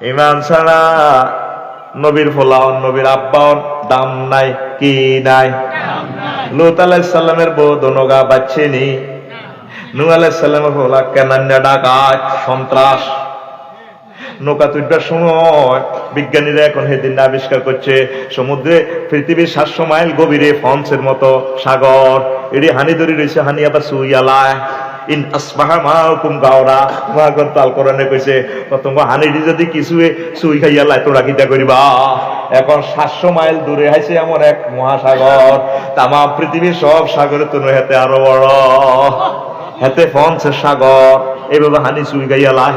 ইমান ছাড়া নবীর ফলাও নবীর আব্বাও দাম নাই কি নাই। লূত আলাইহিস সালামের বউ দনগা বাচ্চেনি। নূহ আলাইহিস সালামের ফলা কেনান্যা ডাকাত সন্ত্রাস। নৌকা তুলবার সময় বিজ্ঞানীরা এখন সেদিন আবিষ্কার করছে সমুদ্রে পৃথিবীর 700 মাইল গভীরে ফন্সের মতো সাগর এটি হানি ধরে রয়েছে। হানি আবার সুইয়ালায় ইন আসবাহা মাউকুম গাওরা মহাগ্রন্থ আল কোরআনে কইছে প্রথম হানিটি যদি কিছু সুই খাইয়া লাই তোরা কিটা করিবা। এখন 700 মাইল দূরে হাইছে এমন এক মহাসাগর, তামাম পৃথিবীর সব সাগরের তুলনায় হেতে আরো বড়, হেতে ফন্সের সাগর। এইভাবে হানি সুই খাইয়া লাই,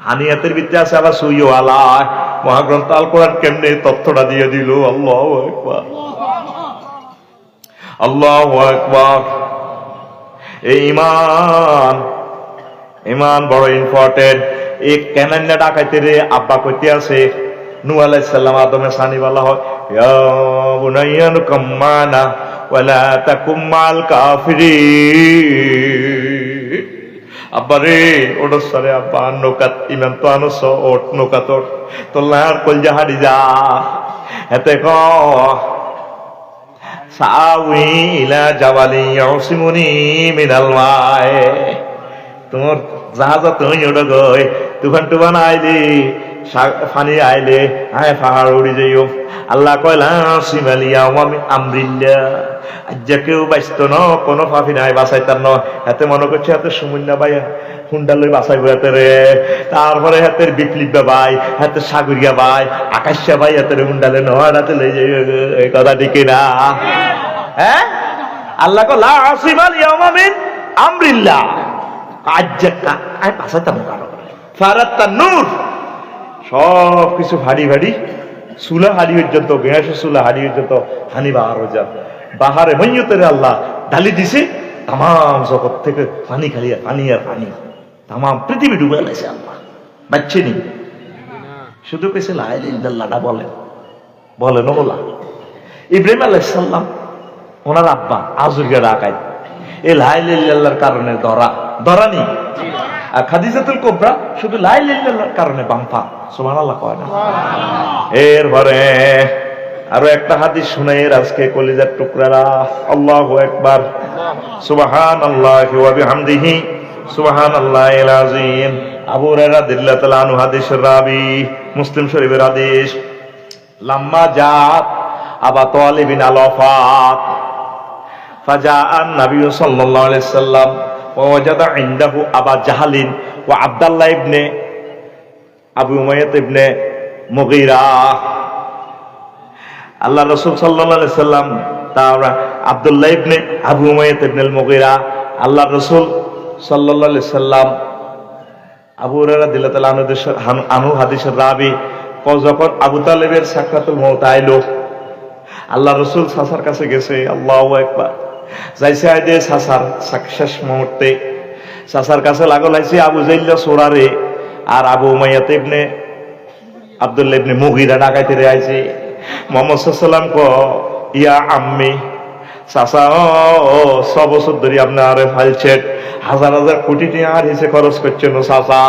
হানিয়াতের ভিতরে আছে আবার সুইও আলায়। মহাগ্রন্থ আল কোরআন কেমনে তথ্যটা দিয়ে দিল। আল্লাহু আকবার, আল্লাহু আকবার। এই ইমান বড় ইম্পর্টেন্ট। এই কেনান্যা ডাকাইতে রে আব্বা কইতে আছে নূহ আলাইহিস সালাম আদমে সানি বলা হয় ইয়া বুনাইয়া কাম্মানা ওয়ালা তাকুম মাল কাফিরিন। আব্বা রে ওটা সরে আব্বা নৌকাত ইমান তো আনস ওট নৌকা তোর লার কলজা হারি যা এতে ক সাউই ইলা জাবালি ইয়াসিমুনি মিনাল মায়ে। তোমার জাহাজ তুমি ওটা গই তুফান টুফান আইলি ফানি আইলে হায় পাহাড় উড়ি যাইও। আল্লাহ কয়লা সিমালিয়া আমরিল্লা আজ্জা কেউ বাঁচত ন কোনো ফাফি নাই বাঁচাইতার ন। হাতে মনে করছে হাতে সুমন্যা বাই হুন্ডা লই বাঁচাইব হাতে রে। তারপরে হাতের বিপ্লিবা বাই হাতে সাগরিয়া বাই আকাশা বাই হাতের হুন্ডালে নহার হাতে লই যাই। এই কথা ঠিক না? হ্যাঁ, আল্লাহ কলা সিমালিয়া আমরিল্লা আজ্জা আয় বাঁচাইতাম কারো ফারাত্তা নূর সব কিছু ভারী ভারী সুলা হারি পর্যন্ত গ্যাস সুলা হারি পর্যন্ত হানি বাহার হয়ে যান বাহারে মৈয়তের আল্লাহ ঢালি দিছে। তাম জগৎ থেকে পানি খালি পানি আর পানি, তাম পৃথিবী ডুবে গেছে আল্লাহ বাচ্চে নি। শুধু কেছে লাইল্লাহটা বলেন ওলা ইব্রাহিম আলাইহিস সালাম ওনার আব্বা আজুরকে ডাকায় এই লাইল্লাহর কারণে ধরা নি। আর খাদিজাতুল কুবরা শুধু লা ইলাহা ইল্লাল্লাহর কারণে বাম্পা সুবহানাল্লাহ কয় না। এরপরে আরো একটা হাদিস শুনাই আজকে কলিজার টুকরারা। আল্লাহু আকবার, সুবহানাল্লাহি ওয়া বিহামদিহি সুবহানাল্লাহিল আযীম। আবু হুরায়রা রাদিয়াল্লাহু তাআলা আনহু হাদিসের রাবী, মুসলিম শরীফের হাদিস। লাম্মা জাত আবা তালিবিন আল ওয়াফাত ফাজাআন নবী সাল্লাল্লাহু আলাইহি সাল্লাম ওয়াজাদা ইনদাহু আবা জাহালিন ওয়া আব্দুল্লাহ ইবনে আবু উমাইয়া ইবনে মুগীরা। আল্লাহ রাসূল সাল্লাল্লাহু আলাইহি সাল্লাম তারা আব্দুল্লাহ ইবনে আবু উমাইয়া ইবনে মুগীরা আল্লাহ রাসূল সাল্লাল্লাহু আলাইহি সাল্লাম আবু হুরায়রা রাদিয়াল্লাহু তাআলা আনহু হাদিসের রাবী যখন আবু তালেবের সাকরাতুল মউত আইলো আল্লাহ রাসূল সাসার কাছে গেছে। আল্লাহু আকবার, যাইছে আইদে সাসার শেষ মুহূর্তে সাসার কাছে লাগল আইছে আবু জাইল্লা সোরারে আর আবু উমাইয়া ইবনে আব্দুল্লাহ ইবনে মুগীরা ডাকাইতে রে আইছে। মুহাম্মদ সাল্লাল্লাহু আলাইহি সাল্লাম কো ইয়া আম্মি সাসা ও 6 বছর ধরে আপনার ফাইলছেন, হাজার হাজার কোটি টাকা আর হিসে খরচ করছেন ও সাসা।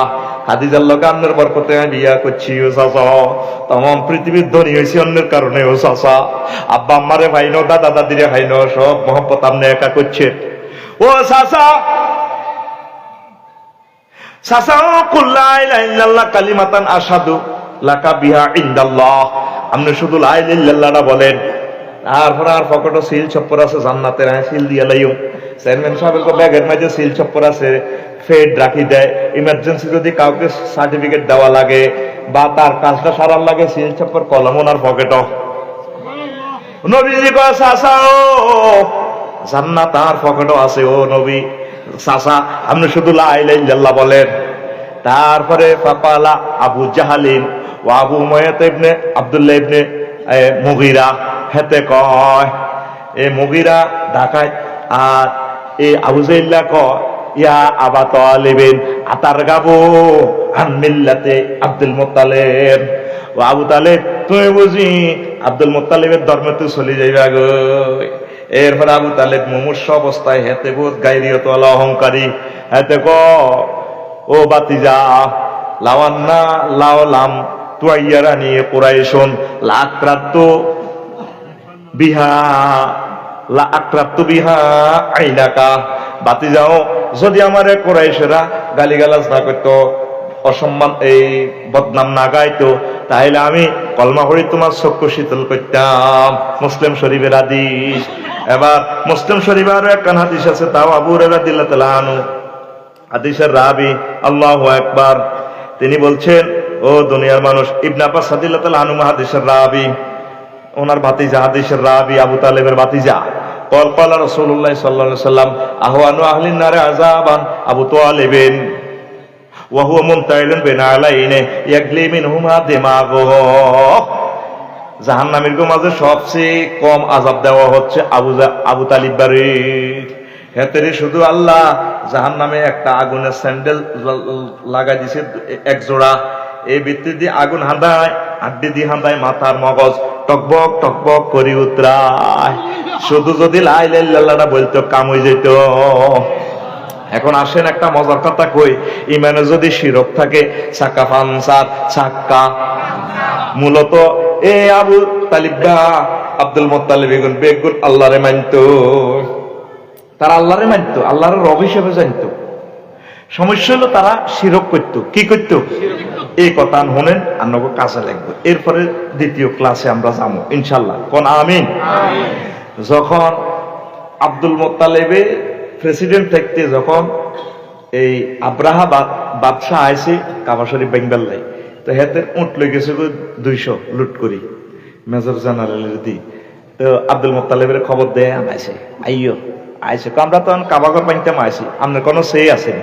খাদিজার লগে আপনার বরকতে বিয়া করছি ও সাসা। তমাম পৃথিবীর ধনী হয়েছি অন্যের কারণে ও সাসা। আব্বা আম্মারে ভাইনো দাদা দাদিরে ভাইনো সব মহব্বত আপনি একা করছেন ও সাসা। সাসা কুল্লা ইলাহা ইল্লাল্লাহ কালিমাতান আশহাদু লাকা বিহা ইনদাল্লাহ। আপনি শুধু লা ইলাহা ইল্লাল্লাহটা বলেন। তারপর আর পকেটে সিল চপ্পর আছে জান্নাতের, সিল দিয়া লাইও। চেয়ারম্যান সাহেবের ব্যাগের মাঝে সিল চপ্পর আছে, ফেড রাখি দেয়। ইমার্জেন্সি যদি কাউকে সার্টিফিকেট দেওয়া লাগে বা তার কাজটা সারার লাগে সিল চপ্পর কলম ওনার পকেটও। নবীজি কয় চাচা ও জান্নাত তার পকেটও আছে ও নবী। চাচা আপনি শুধু লা ইলাহা ইল্লাল্লাহ বলেন। তারপরে ফাকালা আবু জাহালিন ও আবু উমাইয়া ইবনে আব্দুল্লাহ ইবনে মুগীরা হেতে কয় এ মুগীরা ঢাকায় আর এ আবু জাইল্লা কয় ইয়া আবা তালিবিন আতার গাবো আন মিল্লাতে আব্দুল মুত্তালিব। ও আবু তালেব তুমি বুঝি আব্দুল মুত্তালিবের ধর্মতে চলে যাইবা গো। এরপর আবু তালেব মুমূর্ষ অবস্থায় হেতে বহুত গায়রিয়ত ওয়ালা অহংকারী হেতে ক ও বাতিজা লাওয়ান্না লাওলাম তুয়াইয়ারানি কুরাইশুন লা আকরাতু বিহা আইনাকা। বাতি যাও, যদি আমারে কুরাইশরা গালিগালাজ না করতো, অসম্মান এই বদনাম না গাইতো, তাহলে আমি কলমা পড়ি তোমার চক্ষু শীতল করতাম। মুসলিম শরীফের হাদিস। এবার মুসলিম শরীফে আরো একখান হাদিস আছে, তাও আবু হুরায়রা রাদিয়াল্লাহু তাআলা আনহু, হাদিসের রাবি আল্লাহু আকবার, তিনি বলছেন, ও দুনিয়ার মানুষ, ইবনে আব্বাস রাদিয়াল্লাহু তাআলা আনহু হাদিসের রাবি, ওনার ভাতিজা, হাদিসের রাবি আবু তালেবের ভাতিজা। قال قال رسول الله صلى الله عليه وسلم اهوان اهل النار عذابا ابو طالب وهو منتعل بين علينا يغلي منهما دماغه। জাহান্নামীর মাঝে সবচেয়ে কম আযাব দেওয়া হচ্ছে আবু তালিব বাড়ি। হেতেরে শুধু আল্লাহ জাহান্নামে একটা আগুনের স্যান্ডেল লাগাই দিছে এক জোড়া, এই ভিত্তি দিয়ে আগুন হাঁদায়, হাড্ডি দিয়ে হাঁদায়, মাথার মগজ টকবক টকবক করি উতরায়। শুধু যদি লা ইলাহা ইল্লাল্লাহটা বলতো কাম হয়ে যেত। এখন আসেন একটা মজার কথা কই, ইমানে যদি শিরক থাকে চাক্কা পাঞ্চার, চাক্কা মূলত এ আবু তালিবা আব্দুল মুত্তালিব বেগুন আল্লাহরে মানতো, তারা আল্লাহরে মানতো, আল্লাহর রব হিসেবে জানতো। সমস্যা হলো তারা শিরক করতো। কি করতো? এই কথা শুনেন, আপনাকে কাজে লাগবে। এরপরে দ্বিতীয় ক্লাসে আমরা যাবো ইনশাল্লাহ। কোন আমিন। যখন আব্দুল মুত্তালিবে প্রেসিডেন্ট থাকতে, যখন এই আব্রাহা বাদশাহ আইছে কাবা শরীফ বেঙ্গাল্লাই, তো হেতের উঠ লই গেছে 200 লুট করি মেজর জেনারেলের দি। তো আব্দুল মুত্তালিবের খবর দেয় আনাইছে, আইয়ো আইছে, আমরা তখন কাবাগর বানতাম আইছি, আপনার কোনো সেই আছে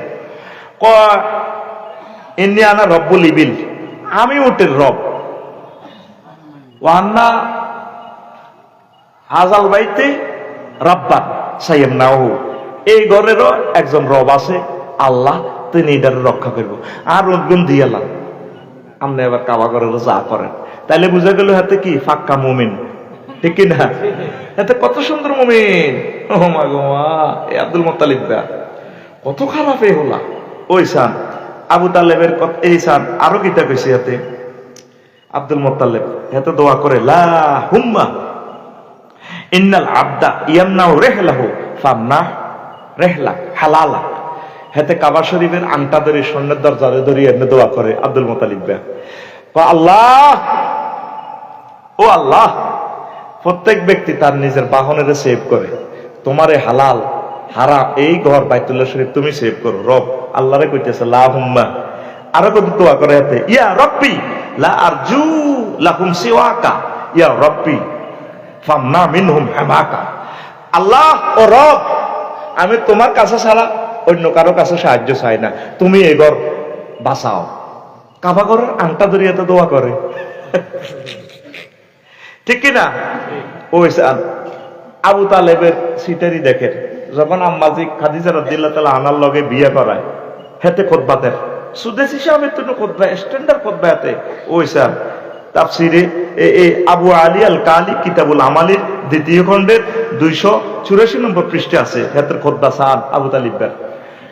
ইন্নি আনা রব্বুল ইবিল, আমি উটের রব। ওয়ান্না হাজাল বাইতে রব্বান সাইয়েম নাহু, এই ঘরেরও একজন রব আছে আল্লাহ, তিনি এটার রক্ষা করবো। আর উদ্গুণ দিয়ালাম, আপনি এবার কাবা ঘরের যা করেন। তাইলে বুঝা গেল হাতে কি ফাক্কা মুমিন, ঠিক কিনা? এতে কত সুন্দর মুমিন। ও মা গো মা, এই আব্দুল মুত্তালিব কত খারাপ এই হলা। ওই সান আবু তালেবের এই সান আরো কিতা কইছে হাতে আব্দুল মুত্তালিব এত দোয়া করে, লা হুম্মা ইন্নাল আবদা ইয়ামনাউ রিহলাহু ফামনা রিহলা হালালা। হেতে কাবা শরীফের আংটা ধরে স্বর্ণের দরজারে ধরে এমনি দোয়া করে আব্দুল মুত্তালিব। আল্লাহ, ও আল্লাহ, প্রত্যেক ব্যক্তি তার নিজের বাহনের সেভ করে, তোমারে হালাল হারাম এই ঘর বাইতুল্লাহ শরীফ তুমি সেভ করো। রব আল্লাহরে কইতেছে লা হুম্মা। আরো কত দোয়া করে হাতে, ইয়া রব্বি লা আরজু লাহুম সিওয়াকা ইয়া রব্বি ফামনা মিনহুম হামাকা। আল্লাহ ও রব, আমি তোমার কাছে ছাড়া অন্য কারো কাছে সাহায্য চাই না, তুমি এই ঘর বাঁচাও। কাবা ঘরের আংটা ধরিয়ে তো দোয়া করে, ঠিক কিনা? ওই আবু তালেবের সিটারি দেখেন, যখন আম্মাজি খাদিজা রাদিয়াল্লাহু তাআলা আনার লগে বিয়ে করায়, হেতে খুতবা দেন সুদেশী সাহেবের তো খুতবা, স্ট্যান্ডার্ড খুতবা। হেতে ওই স্যার তাফসিরে এই আবু আলী আল কালি কিতাবুল আমালির 2য় খণ্ডের 284 নম্বর পৃষ্ঠাে আছে হেতের খুতবা সাদ আবু তালিবের।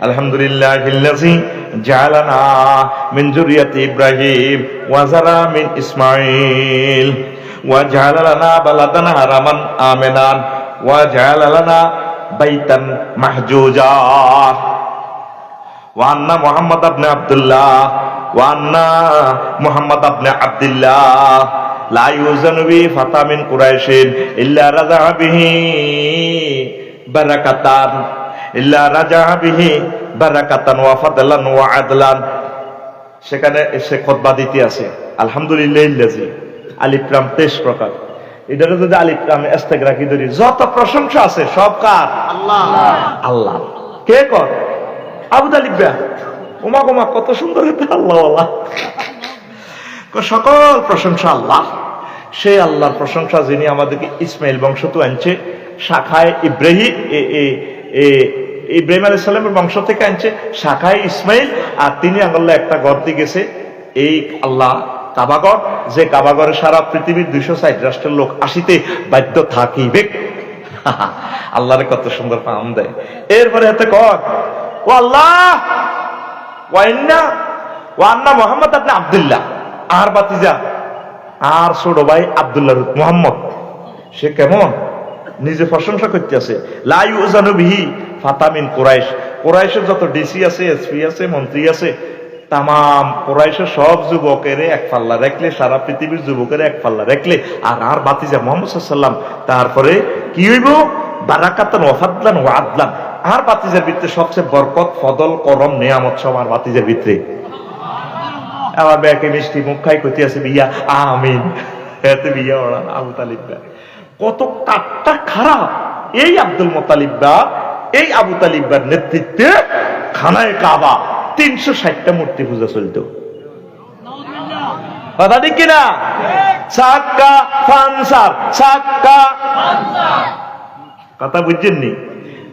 আলহামদুলিল্লাহিল্লাযী জাআলানা মিন যুররিয়াতি ইব্রাহিম ওয়া যারা মিন ইসমাঈল ওয়া জাআলা লানা বালাদান হারামান আমিনান ওয়া জাআলা লানা বাইতান মাহজুজা ওয়া আন্না মুহাম্মদ ইবনে আব্দুল্লাহ ওয়া আন্না মুহাম্মদ ইবনে আব্দুল্লাহ লা ইউজানু বি ফাতা মিন কুরাইশিন ইল্লা রাজা বিহি বারাকাতান ইল্লা রাজা বিহি বারাকাতান ওয়া ফাদলান ওয়া আদলান। সেখানে সে খুতবা দিতে আছে আলহামদুলিল্লাহিল্লাযী আলিফ লাম 23 প্রকার। এটারে যদি আলিফ লাম ইস্তেক রাখি ধরি, যত প্রশংসা আছে সব কার? আল্লাহ। আল্লাহ কে কর? আবু তালিব। ওমা গোমা কত সুন্দর এটা আল্লাহ আল্লাহ, সকল প্রশংসা আল্লাহ। সেই আল্লাহর প্রশংসা যিনি আমাদেরকে ইসমাইল বংশ তো আনছে, শাখায় ইব্রাহিম ইব্রাহিম আলাইহিস সালামের বংশ থেকে আনছে শাখায় ইসমাইল, আর তিনি আল্লাহ একটা ঘর দিয়ে গেছে এই আল্লাহ কাবাগর, যে কাবাগরে সারা পৃথিবীর 260 রাষ্ট্রের লোক আসিতে বাধ্য থাকিবে। আল্লাহরে কত সুন্দর পাম দেয়। এরপরে হাতে কর, ও আল্লাহ ওয়াইন্না ও আন্না মোহাম্মদ আপনি আব্দুল্লাহ, আর বাতিজা আর ছোট ভাই আব্দুল্লাহ মোহাম্মদ। সে কেমন নিজে প্রশংসা করতে আছে, লা ইউজানু বিহি ফাতামিন কুরাইশ। কুরাইশের যত ডিসি আছে, এসপি আছে, মন্ত্রী আছে, তামাম কুরাইশের সব যুবকের এক পাল্লা রাখলে, সারা পৃথিবীর যুবকের এক পাল্লা রাখলে, আর বাতিজা মোহাম্মদ সাল্লাম তারপরে কি হইব, বারাকাতান ওয়া ফাদলান ওয়া আদলান। আর বাতিজার ভিতরে সবচেয়ে বরকত, ফদল, করম, নেয়ামত সব আর বাতিজার ভিতরে। আমার ব্যাকে মিষ্টি মুখ খাই করতে আছে বিয়া, আমিন। এতে বিয়া ওড়ান আবু তালিবরা কত কাটটা খারাপ। এই আব্দুল মোতালিবরা, এই আবু তালিবরার নেতৃত্বে খানায় কাবা 360টা মূর্তি পূজা চলত। কথা ঠিক কিনা? সাক্কা ফানসার, সাক্কা কথা বুঝছেননি?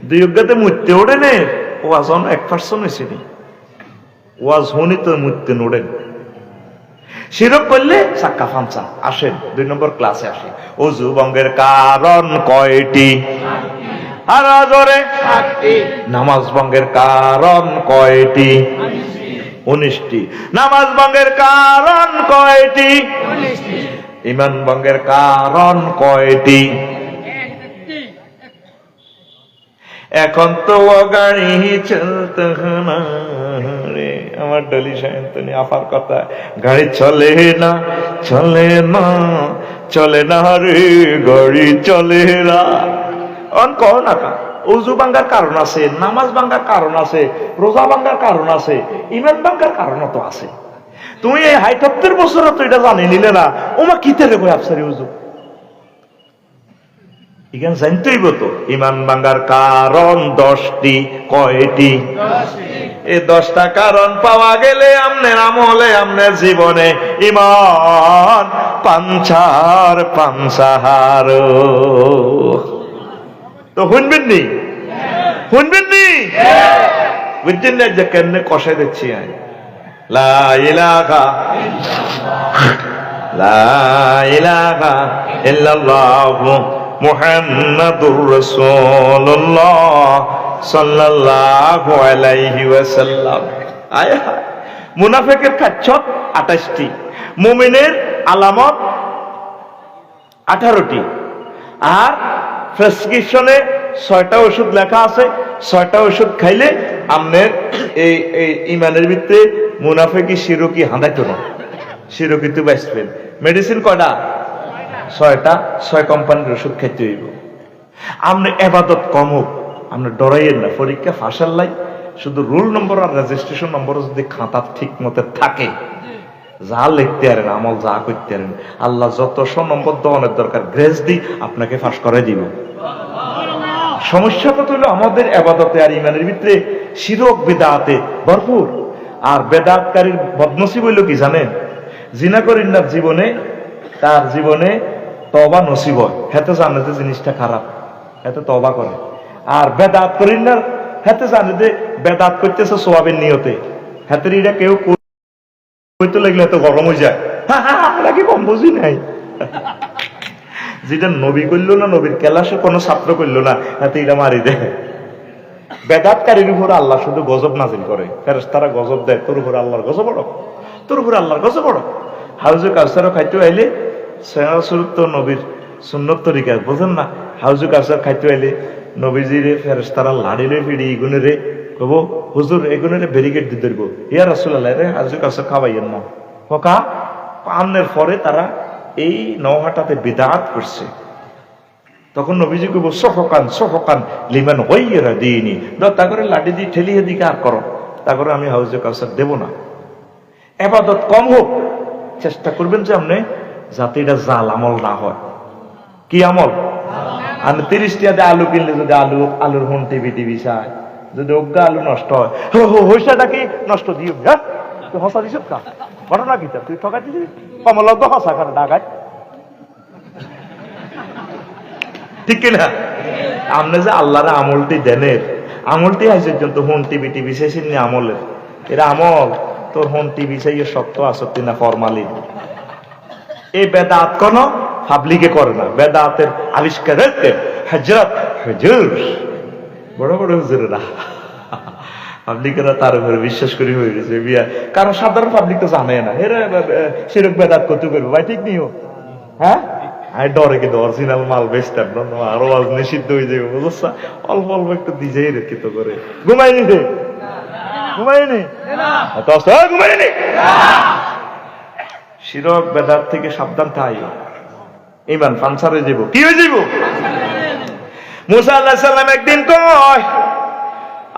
দুই অজ্ঞাতে মূর্তি ওড়েনে ওয়াজ 1% হয়েছে নি, ওয়াজ হনি তো মূর্তি নোড়েন। শিরক করলে সাক্কা ফানসা। আসেন 2 নম্বর ক্লাসে আসি। অজু ভঙ্গের কারণ কয়টি? আর জোরে নামাজ ভঙ্গের কারণ কয়টি? 19টি। নামাজ ভঙ্গের কারণ কয়টি? ঈমান ভঙ্গের কারণ কয়টি? এখন তো গাড়ি চলতে না রে, আমার ডলি সায়ন্তনী আপার কথা, গাড়ি চলে না, চলে না, চলে না রে, গাড়ি চলে না। অন কহ না কা, উজু ভাঙ্গার কারণ আছে, নামাজ ভাঙ্গার কারণ আছে, রোজা ভাঙ্গার কারণ আছে, ঈমান ভাঙ্গার কারণ তো আছে। তুমি এই ৭৮ বছর তো এটা জানি নিলে না, ওমা কিতে রে কই আফসারি উজু এখানে জানতেইব তো। ঈমান ভাঙ্গার কারণ 10টি। কয়টি? এই 10টা কারণ পাওয়া গেলে আমনের আমলে, আমনের জীবনে ঈমান পাঞ্চার পাঞ্চাহার। তো শুনবেন নি? শুনবেন নি? বুঝছেন না যে কেমনে কষাই দিচ্ছি আমি? লা ইলাহা লা ইলাহা ইল্লাল্লাহু মুহাম্মাদুর রাসূলুল্লাহ সাল্লাল্লাহু আলাইহি ওয়াসাল্লাম। আয়া মুনাফিকের খাচ্ছত 28টি, মুমিনের আলামত 18টি। আর প্রেসক্রিপশনে 6টা ওষুধ লেখা আছে। 6টা ওষুধ খাইলে আমনের এই ইমানের ভিতরে মুনাফিকি শিরকি হাঁদাইতো না, শিরকি তো বাঁচবেন। মেডিসিন কয়টা? 6টা। 6 কোম্পানির ওষুধ খাইতে হইব। আপনি এবাদত কম হোক, আপনি ডরাইয়েন না, পরীক্ষা ফাঁসার লাই। শুধু রোল নম্বর আর রেজিস্ট্রেশন নম্বর যদি খাতা ঠিক মতো থাকে, যা লিখতে পারেন, আমল যা করতে পারেন, আল্লাহ যত নম্বর দেওয়ানোর দরকার গ্রেস দিই আপনাকে ফাঁস করে দিব। সমস্যাটা তো হলো আমাদের এবাদতে আর ইমানের ভিতরে শিরক বিদআতে ভরপুর। আর বেদাতকারীর বদনসিব হইল কি জানেন? জিনা করিন না জীবনে, তার জীবনে তওবা নসিব হয়, হেতে জানে যে জিনিসটা খারাপ, হেতে তওবা করে। আর বেদাত করিন না, হেতে জানে যে বেদাত করতেছে সোয়াবের নিয়তে, হেতে এটা কেউ কইতে লাগলে এত গরম হয়ে যায়। আমরা কি কম বুঝি নাই? যেটা নবী করলো না, নবীর ক্লাসে কোনো ছাত্র করলো না, হাতে এটা মারি দেয়। বেদাতকারীর উপর আল্লাহ শুধু গজব নাজিল করে, ফেরেশতারা গজব দেয়, তোর উপর আল্লাহর গজব পড়ো, তোর উপর আল্লাহর গজব পড়ো। হাউজু কাউসারও খাইতে আইলে সেনাসুরুপ তো নবীর সুন্নত তরিকা বোঝেন না। হাউজু কাউসার খাইতে আইলে নবীজিরে ফেরেশতারা লাড়িলে ফিড়ি ইগুনে কব, হুজুর এগুনে ব্যারিকেড দিয়ে ধরবো, ইয়া রাসূলুল্লাহ রে হাউজু কাউসার খাওয়াইয়েন না। হকা পানের পরে তারা এই নওহাটাতে বিদআত করছে। তখন নবীজি কইব সহকান সহকান লিমান গায়রা দীনি, দাও তা করে লাঠি দিয়ে ঠেলিয়ে দিকে আর করো, তা করে আমি হাউজে কাউসার দেব না। ইবাদত কম হোক, চেষ্টা করবেন যে আপনি যাতে এটা জাল আমল না হয়। কি আমল? আর 30 টাকা দিয়ে আলু কিনলে যদি আলুর হুন টিভি চায়, যদি অজ্ঞা আলু নষ্ট হয়, হইসাটা কি নষ্ট দিও? হ্যাঁ তুই হসা দিস কা ঘটনা কি? তুই ঠকাই দিবি কমল তো হসা খানে ডাকায়, ঠিক কিনা? আপনি যে আল্লাহর আমলটি দেনের, আমলটি আছে কিন্তু হুন টিভি শেষের নি আমলের, এরা আমল তোর হুন টিভি চাই সত্য আসক্তি না ফরমালিন। এই বেদাত কোন পাবলিকে করে না, বেদাতের আবিষ্কার হজরত হুজুর, বড় বড় হুজুরেরা পাবলিকেরা তার উপরে বিশ্বাস করে হয়ে গেছে বিয়া, কারণ সাধারণ পাবলিক তো জানে না এরা সেরক বেদাত কত করবে ভাই, ঠিক নিও। হ্যাঁ আমি ডরে কিন্তু অরিজিনাল মাল বেচতাম না, আরো আজ নিষিদ্ধ হয়ে যাবে বুঝছা, অল্প অল্প একটু দিজেই রেখিত করে। ঘুমাইনি রে, ঘুমাইনি ঘুমাইনি। শিরক বেদাত থেকে সাবধান থাই, ইমান ফানসার হয়ে যাব। কি হয়ে যাব? মুসা আলাইহিস সালাম একদিন কয়,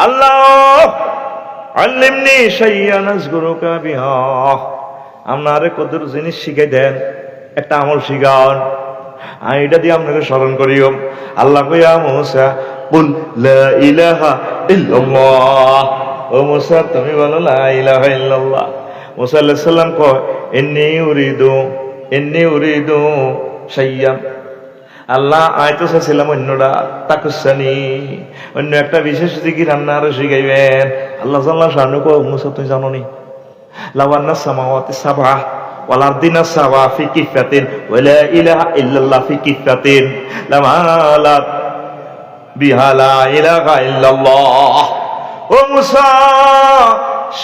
আল্লাহ আল্লিমনি শাইয়ান আযকুরুকা বিহা, আপনারে কতর জিনিস শিখাই দেন, একটা আমল শিখান, আমি এটা দিয়ে আপনাকে স্মরণ করিও। আল্লাহ কইয়া মুসা কুল লা ইলাহা ইল্লাল্লাহ, ও মুসা তুমি বলো লা ইলাহা ইল্লাল্লাহ। মুসা আলাইহিস সালাম কয় ইন্নী উরিদু শাইয়ান, আল্লাহ আমি তো চাইছিলাম অন্যটা তাকুসানি, অন্য একটা বিশেষ জিকির আরো শিখাইবেন। আল্লাহ জাল্লাহ শানু কয় মুসা তুমি জানো নি লাওয়ান্না সামাওয়াতি সাবআ ওয়াল আরদিনা সাওয়া ফি কিফাতিন ওয়া লা ইলাহা ইল্লাল্লাহ ফি কিফাতিন লামালাত বিহা লা ইলাহা ইল্লাল্লাহ। ও মুসা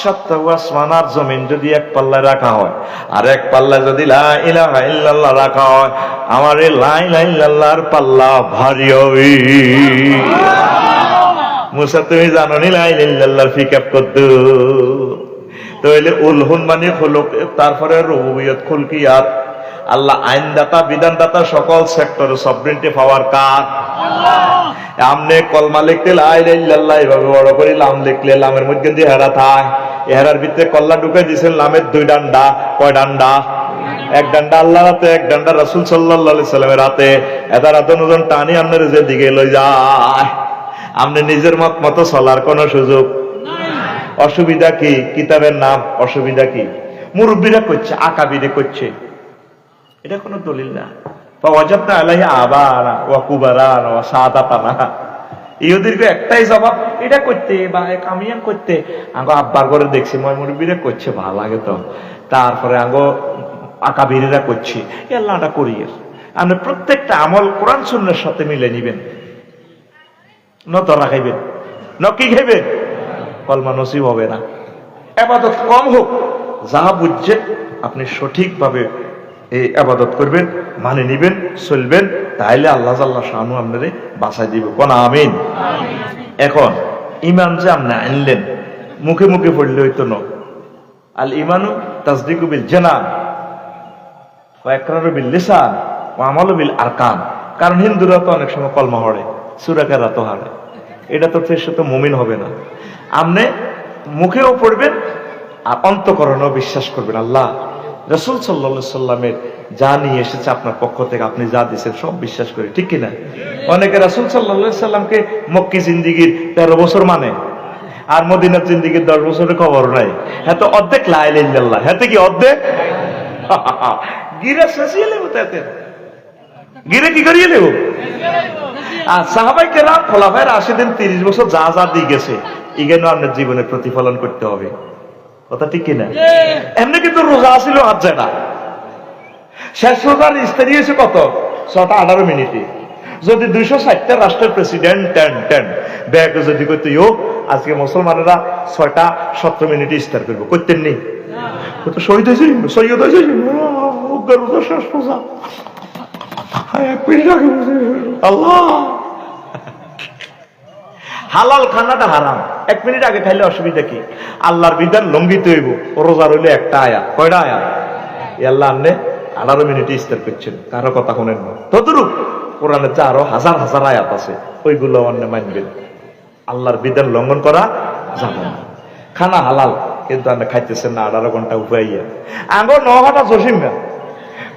সাত আসমান আর জমিন যদি এক পাল্লায় রাখা হয় আর এক পাল্লায় যদি লা ইলাহা ইল্লাল্লাহ রাখা হয়, আমার এই লা ইলাহা ইল্লাল্লাহর পাল্লা ভারী হবে। মুসা তুমি জানো নি লা ইলাহা ইল্লাল্লাহর ফিকাপ কত? তাহলে উলহুন মানে খুলুক, তারপরে রুবুবিয়ত খুলকিয়াত। আল্লাহ আইনদাতা বিধানদাতা, সকল সেক্টরে সবরিনটি পাওয়ার কার? আমনে কলমা লিখতে লা ইলাহা ইল্লাল্লাহ এভাবে বড় করে লাম লিখলে লামের মধ্যে দিয়ে হেরা থাকে, এহারার ভিতরে কল্লা ঢুকাই দিয়েছেন লামের দুই ডান্ডা। কয় ডান্ডা? এক ডান্ডা আল্লাহর হাতে, এক ডান্ডা রাসূল সাল্লাল্লাহু আলাইহি সাল্লামের হাতে। এটার হাতে নজন টানি আপনার যে দিকে লই যায়, আপনি নিজের মত মতো চলার কোনো সুযোগ নাই। অসুবিধা কি? কিতাবের নাম অসুবিধা কি? মুরব্বীরা করছে, আকাবিরে করছে, এটা কোনো দলিল না। ওয়াজাবনা আলাইহি আবানা ওয়া কুবারানা ওয়া সাদাতানা, ইহুদিরকে একটাই জবাব, এটা করতে বা কামিয়ান করতে। আঙ্গো আব্বার ঘরে দেখছি মই মুরব্বীরা করছে, ভালো লাগে তো। তারপরে আঙ্গো আকাবিরেরা করছে, আল্লাহটা করিয়ে আপনি প্রত্যেকটা আমল কোরআন সুন্নাহর সাথে মিলে নিবেন, নত রাখাইবেন, নকি খাইবেন, কলমা নসিব হবে না। ইবাদত কম হোক, যা বুঝছেন আপনি সঠিকভাবে এই আবাদত করবেন, মানে নিবেন, চলবেন, তাইলে আল্লাহ জাল্লা শানু আপনারে বাঁচাই দিব। কোন আমিন। এখন ইমান যে আপনি আনলেন, মুখে মুখে পড়লে হইতো না। আল ইমানু তাসদিকু বিল জানান ওয়া ইকরারু বিল লিসান ওয়া আমালু বিল আরকান। কারণ হিন্দুরা তো অনেক সময় কলমা পড়ে, সূরা কেরাত হারে, এটা তো ফের তো মুমিন হবে না। আপনি মুখেও পড়বেন আর অন্তঃকরণেও বিশ্বাস করবেন আল্লাহ রাসূল সাল্লাল্লাহু আলাইহি সাল্লামের যা নিয়ে এসেছে আপনার পক্ষ থেকে, আপনি যা দিয়েছেন সব বিশ্বাস করি, ঠিক কিনা? অনেকে রাসূল সাল্লাল্লাহু আলাইহি সাল্লামকে মক্কি জিন্দেগির 13 বছর মানে, আর মদিনার জিন্দেগির 10 বছরের খবর নাই। হ্যাঁ তো অর্ধেক লা ইলাহা ইল্লাল্লাহ, হ্যাঁ কি অর্ধেক গিরে শেষিয়ে লেবো, তাতে গিরে কি করিয়ে লেবো। আর সাহাবায়ে কেরাম খোলাফায়ে রাশিদিন 30 বছর যা যা দিয়ে গেছে, এগুলো আপনার জীবনে প্রতিফলন করতে হবে, কথা ঠিক কিনা? এমনি কিন্তু রোজা ছিল হাত যায় না, শেষ রোজার ইস্তারি হয়েছে কত? 6টা 18 মিনিটে। যদি 260টা রাষ্ট্রের প্রেসিডেন্ট ব্যাগ যদি করতে আজকে মুসলমানেরা 6টা 17 মিনিটে ইস্তার করবো, করতেন নেই? তো শহীদ হয়েছে, সৈয়দ হয়েছে, রোজা শেষ রোজা, আল্লাহ হালাল খানাটা হারাম, 1 মিনিট আগে খাইলে অসুবিধা কি? আল্লাহর বিধান লঙ্ঘিত হইব। রোজা রইলে একটা আয়াত, কয়টা আয়াত? আল্লাহ আনলে 18 মিনিটে ইস্তার করছেন, কারো কথা শুনেন না। ততরূপ কোরআনে যে আরো হাজার হাজার আয়াত আছে, ওইগুলো অন্য মানবেন। আল্লাহর বিধান লঙ্ঘন করা যাবে না। খানা হালাল, কিন্তু আপনি খাইতেছেন না 18 ঘন্টা উপাইয়া। আগো 9 ঘন্টা জসিম না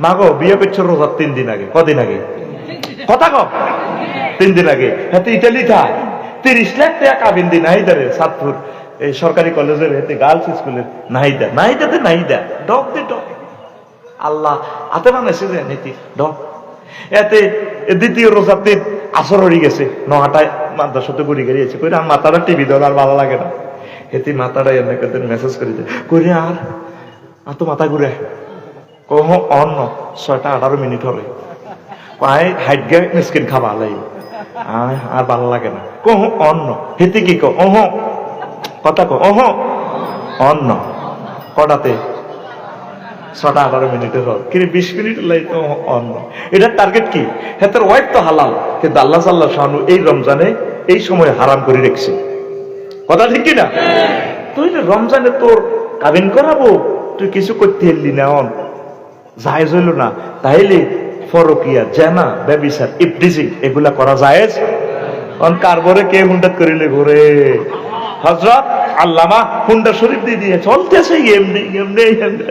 মাগো বিয়ে করছো রোজার 3 দিন আগে। কদিন আগে? কথা কম, 3 দিন আগে। হ্যাঁ ইটালি থাক 30 লাখ টাকা কাবিন দি নাহিদারে, সাতপুর এই সরকারি কলেজের হেতে গার্লস স্কুলের নাহিদাতে নাহিদা ডক দে ডক। আল্লাহ হাতে বানাইছে যে নীতি ডক। এতে দ্বিতীয় রোজার দিন আসর হয়ে গেছে, 9টায় মাদ্রাসাতে ঘুরে গিয়েছে, কই আর মাথাটা টিভি দেওয়ার আর ভালো লাগে না। হেতি মাথাটা এনে কদিন মেসেজ করে দেয়, কই আর তো মাথা ঘুরে কহ অন্য 6টা 18 মিনিট হবে, কয় হাইট গে মিসকিন খাবা লাই আর ভালো লাগে না। কহ অন্য হেতি কি কহ কথা কো অন্য কটাতে 6টা 18 মিনিটের হল কিন্তু 20 মিনিট লাই তো অন্য। এটার টার্গেট কি? হেতার ওয়াইফ তো হালাল, কিন্তু আল্লাহ সাল্লাহ শানু এই রমজানে এই সময় হারাম করে রেখেছে। কথা ঠিক কিনা? তুই রমজানে তোর কাবিন করাবো, তুই কিছু করতে এলি না, জায়েজ হইল না, তাইলে ফরকিয়া, জেনা, ব্যভিচার, ইফটিজিং এগুলা করা জায়েজ? কারবরে কে হুন্ডাত করিলে ঘুরে হযরত আল্লামা হুন্ডা শরীফ দিয়ে চলতেছে এমনি এমনি এমনি।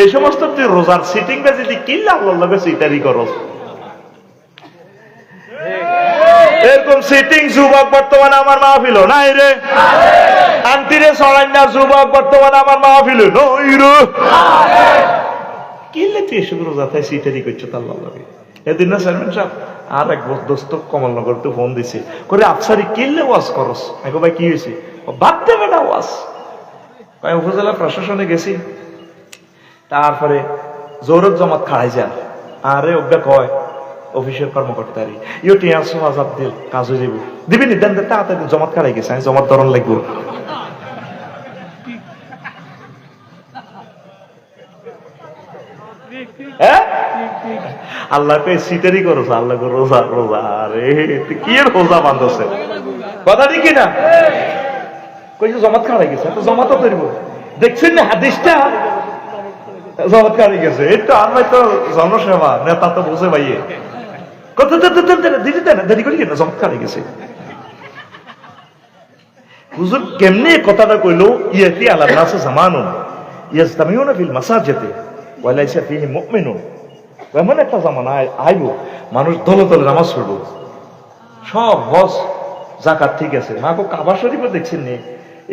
এই সমস্ত তুই রোজার সিটিং বাজি দি কি লাভ লাগে সিটারি করস। এরকম সিটিং যুবক বর্তমানে আমার মাহফিল নাই রে, আন্তিরে ছড়াই না যুবক বর্তমানে আমার মাহফিল নই রে। কিনলে তুই এসব রোজা তাই সিটারি করছো তার লাগে। এদিন না চেয়ারম্যান সাহেব আর এক দোস্ত কমলনগর তো ফোন দিছে করে আফসারি কিনলে ওয়াজ করস। আমি ভাই কি হয়েছে? বাদ দে বেটা ওয়াজ। উপজেলা প্রশাসনে গেছি, তারপরে জোরত জমাত খাড়াই যান আরে ওটা কয় অফিসের কর্মকর্তারি ইউ টিয়ারশো আজাদ দিল কাজ হয়ে যাব দিবি নি দেন তাড়াতাড়ি জমাত খাড়াই গেছে, আমি জমাত ধরন লাগবো। আল্লাহ সিটারি করো আল্লাহ রোজা রোজা রে কি রোজা বাঁধছে। কথা ঠিক না? কইছে জমাত খাড়াই গেছে, তো জমাতও ধরবো। দেখছেন না হাদিসটা? জমাত খাড়াই গেছে, এই তো আমরা তো জনসেবা নেতা তো বুঝে ভাইয়ে কত দিদি দেন দেরি করি না জমাত খাড়াই গেছে। হুজুর কেমনে কথাটা কইলো? ইয়াতি আলা নাস জামানুন ইয়াজতামিউনা ফিল মাসাজিদে ওয়া লাইসা ফিহি মুমিনুন। এমন একটা জামানা আইব মানুষ দলে দলে নামাজ পড়বো, সব হজ জাকাত ঠিক আছে। মাগো কাবা শরীফে দেখছেন নি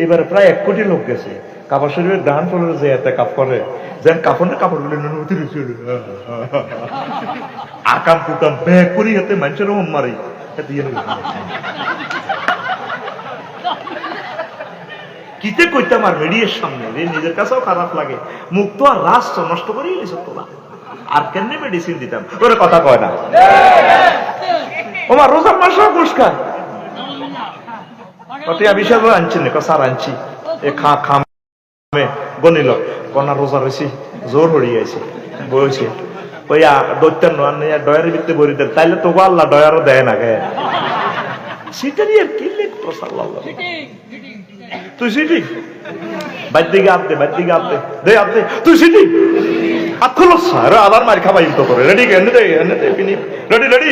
এবারে প্রায় 1 কোটি লোক গেছে কাবা শরীফের ডান ফ্লোরে যে এতে কাপ করে যেন কাপড়ের কাপড়গুলো আকাম কুকাম ব্যাগ করি হাতে মানুষের মন মারি কিতে কইতাম আর মিডিয়ার সামনে নিজের কাছেও খারাপ লাগে। মুখ তো আর রাষ্ট্র নষ্ট করেই নিছে তোলা, আর কেন মেডিসিন দিতাম ওরে কথা কয় না। ওমার রোজার মাসেও ঘুষ খায় বিশাল আনছি না সার আনছি এ খামে গনিল কনা রোজা রয়েছি জোর হরিয়ে আছে বইছে ওই দৈত্যান ডয়ারের ভিতরে ভরি দেন তাইলে তো আল্লাহ ডয়ারও দেয় না গে সেটারই আর কি লিখতো সাল্লাহ। তুই সিটি বাদ্যিকে আপতে বাদ্যিকে আপতে দে আপতে তুই সিটি আত্মল স্যার আবার মার খাবাই তো করে রেডি এনে দে রেডি রেডি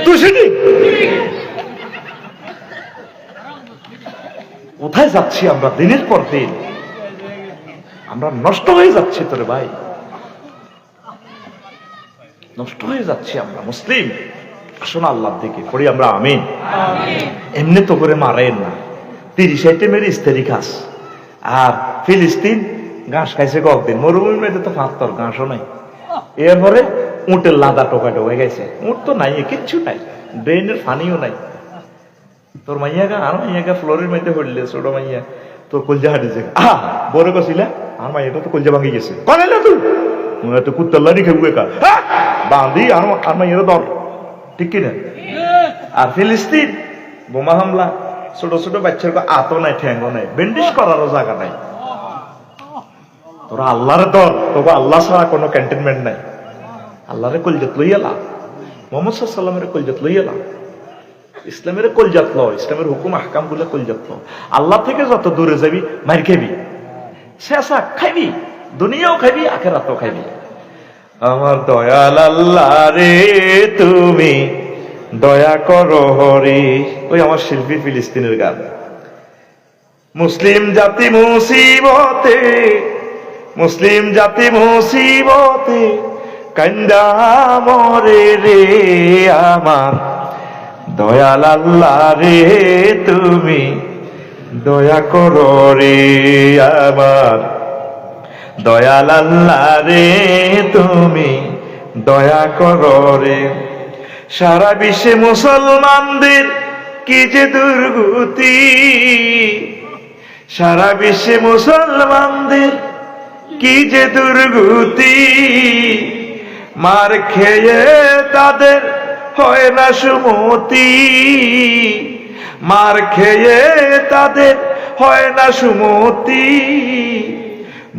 তুই সিটি। কোথায় যাচ্ছি আমরা দিনের পর দিন? আমরা নষ্ট হয়ে যাচ্ছি তোরে ভাই, নষ্ট হয়ে যাচ্ছি আমরা। মুসলিম আসুন আল্লাহর দিকে পড়ি আমরা আমিন। এমনি তো করে মারেন না 30 আইটেমের ইস্তেরি ঘাস। আর ফিলিস্তিন ঘাস খাইছে কয়েকদিন, মরুভূমির মধ্যে তো ফাঁকতর ঘাসও নাই। এরপরে উটের লাদা টোকা টোকা গেছে, উট তো নাই, কিচ্ছু নাই, ড্রেনের পানিও নাই। তোর মাইয়াগা আর মাইয়াগা ফ্লোরের মধ্যে পড়লে ছোট মাইয়া তোর কলজা হাঁটিছে বড় কছিলা আর মাইয়াটা তো কলজা ভাঙি গেছে কনাইলা তুই তো কুত্তাল্লানি খেবু একা বাঁধি আর মাইয়ারও দর ঠিক কিনা। আর ফিলিস্তিন বোমা হামলা, ছোট ছোট বাচ্চার আতো নাই ঠ্যাঙ্গো নাই, ব্যান্ডেজ করারও জায়গা নাই। তোরা আল্লাহর দর, তবু আল্লাহ ছাড়া কোনো ক্যান্টনমেন্ট নাই। আল্লাহরে কলজাত লই এলা, মোহাম্মদ সাল্লামের কলজাত লই এলা, ইসলামের কলজাত ল, ইসলামের হুকুম আহকাম গুলো কলজাত ল। আল্লাহ থেকে যত দূরে যাবি মার খাবি, শেষা খাইবি, দুনিয়াও খাইবি আখিরাতও খাইবি। আমার দয়াল আল্লাহ রে তুমি দয়া করো হরি। ওই আমার শিল্পী ফিলিস্তিনের গান। মুসলিম জাতি মুসিবতে, মুসলিম জাতি মুসিবতে কান্দা মরে রে আমার দয়াল আল্লাহ রে তুমি দয়া করো রে আমার দয়াল আল্লাহ রে তুমি দয়া করো রে। সারা বিশ্বে মুসলমানদের কি যে দুর্গতি, সারা বিশ্বে মুসলমানদের কি যে দুর্গতি, মার খেয়ে তাদের হয় না সুমতি, মার খেয়ে তাদের হয় না সুমতি।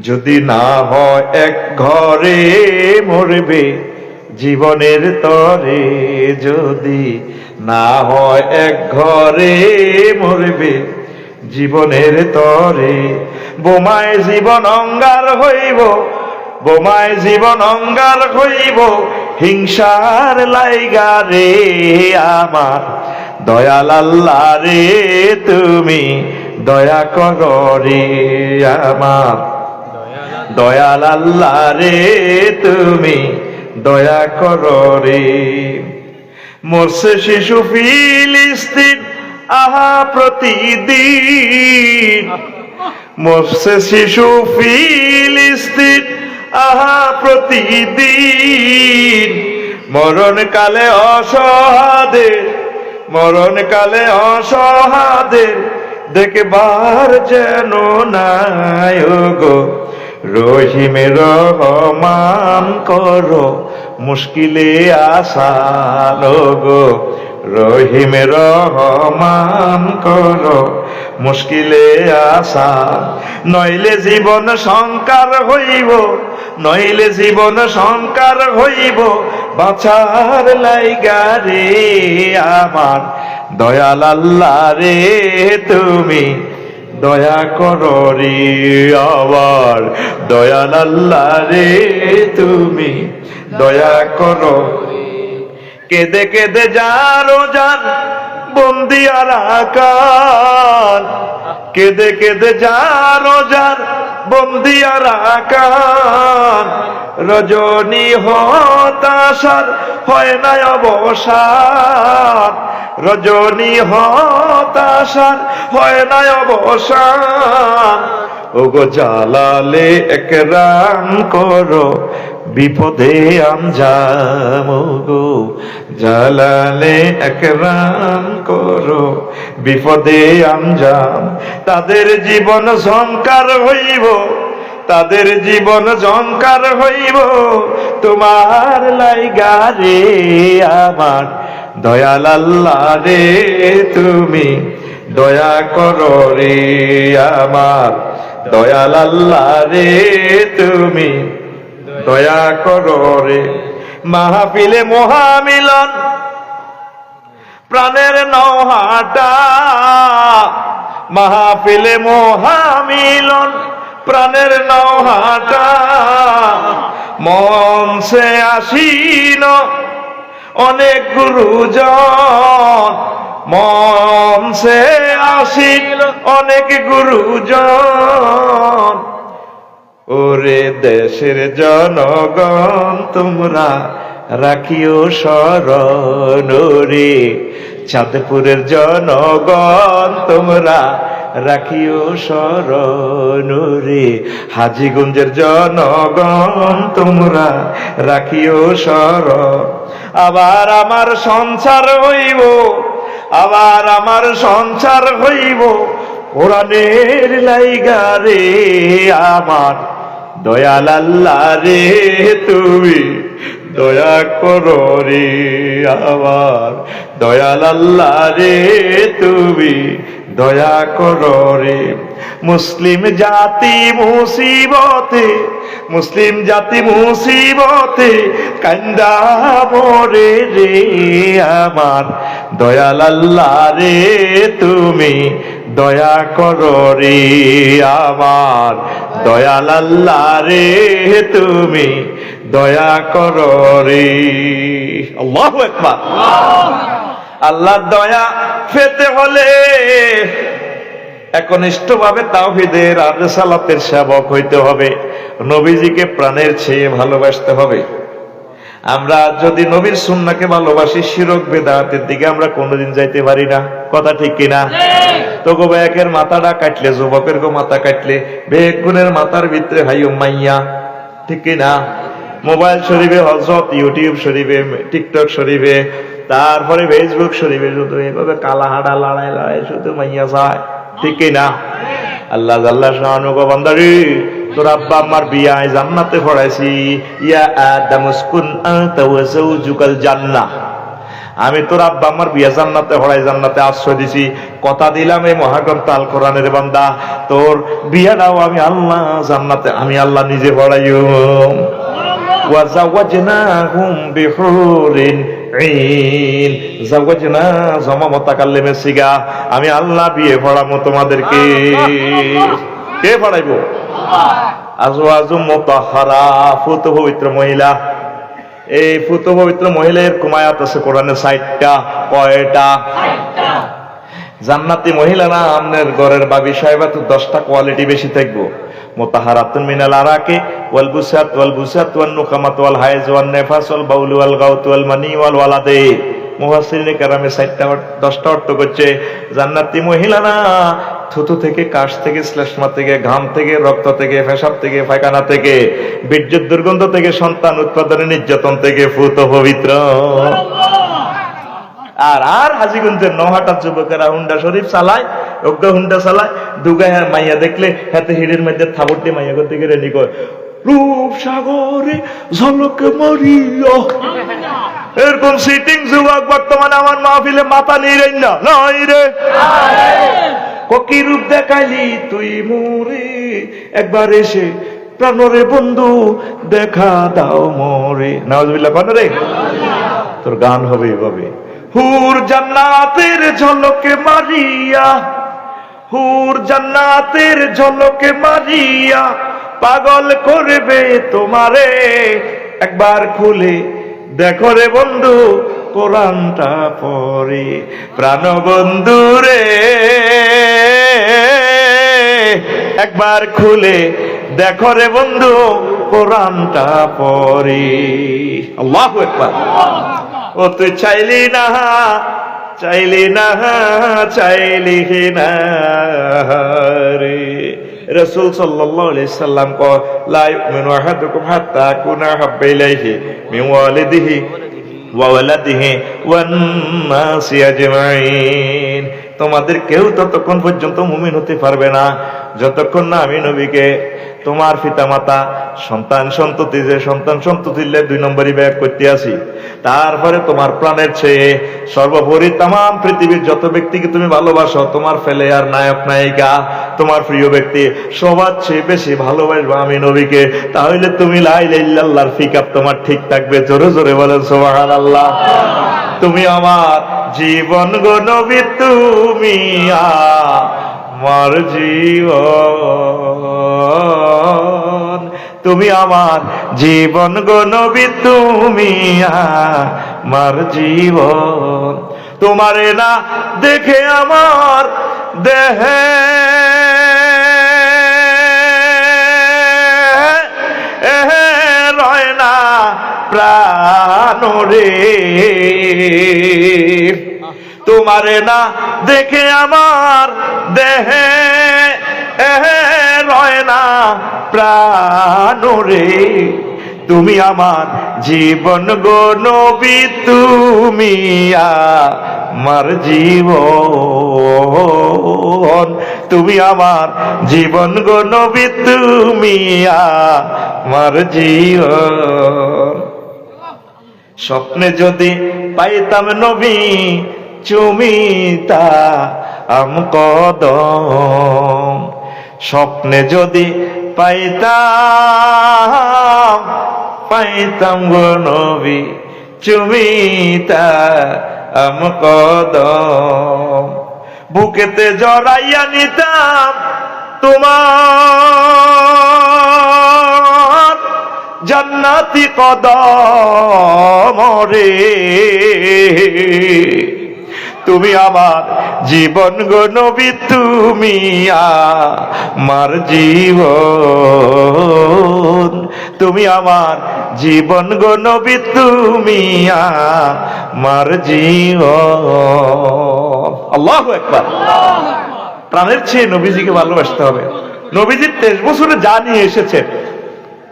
যদি না হয় এক ঘরে মরবে জীবনের তরে, যদি না হয় এক ঘরে মরবে জীবনের তরে। বোমায় জীবন অঙ্গার হইব, বোমায় জীবন অঙ্গার হইব হিংসার লাইগা রে আমার দয়াল আল্লাহ রে তুমি দয়া কর রে আমার দয়াল আল্লাহ রে তুমি দয়া কর রে। মরছে শিশু ফিলিস্তিন আহা প্রতিদিন, মরছে শিশু ফিলিস্তিন আহা প্রতিদিন। মরণকালে অসহাদের, মরণকালে অসহাদের দেখবার যেন নাই গো। রহিমের রহমান করো মুশকিলে আসান গো, রহিমের রহমান করো মুশকিলে আসান। নইলে জীবন সংকার হইব, নইলে জীবন সংকার হইব বাঁচার লাইগা রে আমার দয়াল আল্লাহ রে তুমি দয়া করো রে আবার দয়াল আল্লাহ রে তুমি দয়া করো। কেঁদে কেঁদে যারো যান বন্দি আরাকান, কেঁদে কেঁদে যারো যান বন্দি আরাকান। রজনী হতাশার হয় না অবসান, রজনী হতাশার হয় না অবসান। ওগো জালালে একরাম করো বিপদে আঞ্জাম গো, জালালে একরাম করো বিপদে আঞ্জাম। তাদের জীবন ঝংকার হইব, তাদের জীবন ঝংকার হইব তোমার লাইগা রে আমার দয়াল আল্লাহ রে তুমি দয়া করো রে আমার দয়াল আল্লাহ রে তুমি দয়া করো রে। মাহফিলে মহামিলন প্রাণের নহাটা, মাহফিলে মহামিলন প্রাণের নহাটা। মঞ্চে আসিল অনেক গুরুজন, মঞ্চে আসিল অনেক গুরুজন। ওরে দেশের জনগণ তোমরা রাখিও স্মরণ রে, চাঁদপুরের জনগণ তোমরা রাখিও স্মরণ রে। হাজীগঞ্জের জনগণ তোমরা রাখিও স্মরণ। আবার আমার সংসার হইব, আবার আমার সংসার হইব কোরআনের লাইগা রে আমার দয়াল আল্লাহ রে তুমি দয়া করো রে আমার দয়াল আল্লাহ রে তুমি দয়া করো রে। মুসলিম জাতি মুসিবতে, মুসলিম জাতি মুসিবতে কান্দা মরে রে আমার দয়াল আল্লাহ রে তুমি দয়া করো রে আমার দয়াল আল্লাহ রে তুমি দয়া করো রে। আল্লাহু আকবার। আল্লাহর দয়া পেতে হলে একনিষ্ঠভাবে তাওহীদের আর রিসালাতের সেবক হইতে হবে, নবীজিকে প্রাণের চেয়ে ভালোবাসতে হবে। আমরা যদি নবীর সুন্নাহকে ভালোবাসি, শিরক বেদাতের দিকে আমরা কোনোদিন যাইতে পারি না। কথা ঠিক কিনা? তো গো বেকের মাথাটা কাটলে, যুবকের গো মাথা কাটলে বেগুনের মাথার ভিতরে হাইও মাইয়া, ঠিক কিনা? মোবাইল শরীফে হযরত, ইউটিউব শরীফে, টিকটক শরীফে, তারপরে ফেসবুক শরীফে শুধু এইভাবে কালা হাড়া লড়াই লড়াই শুধু মাইয়া যায়, ঠিক কিনা? আল্লাহ জাল্লা শাআনু গো বান্দারে, তোর আব্বা আম্মার বিয়ায় জান্নাতে পড়াইছি, ইয়া আদম উসকুন আনতা ওয়া যাওজুকাল জান্নাহ। আমি তোর আব্বা আমার বিয়া জান্নাতে হড়াই জান্নাতে আশ্রয় দিছি, কথা দিলাম এই মহাগ্রন্থ আল কোরআনের বান্দা তোর বিয়াটাও আমি আল্লাহ জান্নাতে আমি আল্লাহ নিজে পড়াইও। ওয়া জাওয়াজনাহুম বিহুরিন ঈন, জাওয়াজনা জমা মুতাকাল্লিমে সিগা, আমি আল্লাহ বিয়ে পড়াবো তোমাদেরকে। কে পড়াইবো? আজওয়াজুম মুতাহহারা, ফুত পবিত্র মহিলা। এই ফুত পবিত্র মহিলার কুমায়াত আছে কোরআনে 60টা। কয়টা? জান্নাতি মহিলারা আপনার ঘরের বাবি সাহেবা তো 10টা কোয়ালিটি বেশি থাকবো। মুতাহারাতুন মিনাল আরাকি ওয়াল বুসাত ওয়ান নুকামাত ওয়াল হাইজ ওয়ান নিফাস ওয়াল বাউল ওয়াল গাউত ওয়াল মানি ওয়াল ওয়ালাদে। মুফাসসিরিনে কেরামে 10টা অর্থ করছে জান্নাতি মহিলারা থুতু থেকে, কাশ থেকে, শ্লেষ্মা থেকে, ঘাম থেকে, রক্ত থেকে, পেশাব থেকে, পায়খানা থেকে, বীর্যের দুর্গন্ধ থেকে, সন্তান উৎপাদনের নির্যাতন থেকে ফুত পবিত্র। আর হাজিগঞ্জের নহাটার যুবকেরা হুন্ডা শরীফ চালায়, অজ্ঞ হুন্ডা চালায়, দুগায় মাইয়া দেখলে হাতে হিড়ের মধ্যে থাবড়টি মাইয়া করতে গেলে নিকয় রূপ সাগরে ঝলক মরিয়া। এরকম সিটিং যুবক বর্তমানে আমার মাহফিলে মাথা নিয়ে না নাই রে। কি রূপ দেখাইলি তুই মোরে, একবার এসে প্রাণরে বন্ধু দেখা দাও মোরে। নাউজুবিল্লাহ কোন রে? তোর গান হবে এভাবে, হুর জান্নাতের ঝলকে মারিয়া, হুর জান্নাতের ঝলকে মারিয়া পাগল করবে তোমারে, একবার খুলে দেখো রে বন্ধু কোরআনটা পড়ে। প্রাণ বন্ধু রে একবার খুলে দেখো রে বন্ধু কোরআনটা পড়ে। আল্লাহু আকবার। ও তুই চাইলি না, চাইলি না, চাইলি না রে। রাসূল সাল্লাল্লাহু আলাইহি সাল্লাম কয় লা ইউমিনু আহাদুকুম হাত্তা আকুনা হাব্বা ইলাইহি মিন ওয়ালিদিহি ওয়া ওয়ালাদিহি ওয়ান নাসি আজমাইন। তোমাদের কেউ ততক্ষণ পর্যন্ত মুমিন হতে পারবে না যতক্ষণ না আমি নবীকে তোমার পিতামাতা, সন্তান সন্ততি, যে সন্তান সন্ততি 2 নম্বরই ব্যাগ করতে আসি, তারপরে তোমার প্রাণের চেয়ে সর্বোপরি তাম পৃথিবীর যত ব্যক্তিকে তুমি ভালোবাসো, তোমার ফেলে আর নায়ক নায়িকা, তোমার প্রিয় ব্যক্তি সবার চেয়ে বেশি ভালোবাসবো আমি নবীকে। তাহলে তুমি লা ইলাহা ইল্লাল্লাহর পিকআপ তোমার ঠিক থাকবে। জোরে জোরে বলেন সুবহানাল্লাহ। তুমি আমার জীবন গো নবী, তুমি আমার জীবন, তুমি আমার জীবন গো নবী, তুমি আমার জীবন। তোমারে না দেখে আমার দেহে রয় না প্রাণ রে, তোমারে না দেখে আমার দেহে রয় না প্রাণ রে। তুমি আমার জীবন গো নবী, তুমি আমার জীবন, তুমি আমার জীবন গো নবী, তুমি আমার জীবন। স্বপ্নে যদি পাইতাম নবী চুমিতা আম কদম, স্বপ্নে যদি পাইতাম, পাইতাম গো নবী চুমিতা আম কদম, বুকেতে জড়াইয়া নিতাম তোমার জান্নাতি কদম রে। তুমি আমার জীবন গো নবী, তুমি আমার জীবন, তুমি আমার জীবন গো নবী, তুমি আমার জীবন। আল্লাহু আকবার। প্রাণের চেয়ে নবীজিকে ভালোবাসতে হবে। নবীজি 23 বছরে যা নিয়ে এসেছেন,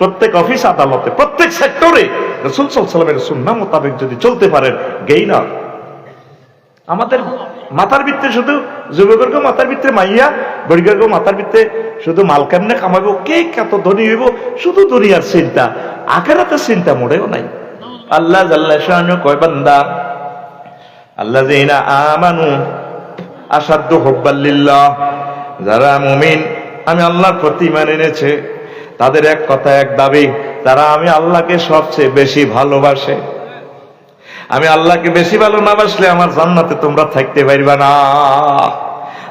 প্রত্যেক অফিস আদালতে, প্রত্যেক সেক্টরে রাসূল সাল্লাল্লাহু আলাইহি ওয়াসাল্লামের সুন্নাহ মোতাবেক যদি চলতে পারেন, গেইনার। আমাদের মাথার ভিতরে শুধু যুবকের মাথার ভিতরে মাইয়া, বড়িগার মাথার ভিতরে শুধু মাল কেমনে কামাবো, কে কত ধনী হইব, শুধু দুনিয়ার চিন্তা, আখিরাতের চিন্তা মোটেও নাই। আল্লাহ জাল্লা শানু কয় বান্দা আল্লাযীনা আমানু আশাদ্দু হুব্বাল লিল্লাহ, যারা মুমিন আমি আল্লাহর প্রতি ঈমান এনেছে তাদের এক কথা এক দাবি, তারা আমি আল্লাহকে সবচেয়ে বেশি ভালোবাসে। আমি আল্লাহকে বেশি ভালো না বাসলে আমার জান্নাতে তোমরা থাকতে পারবে না।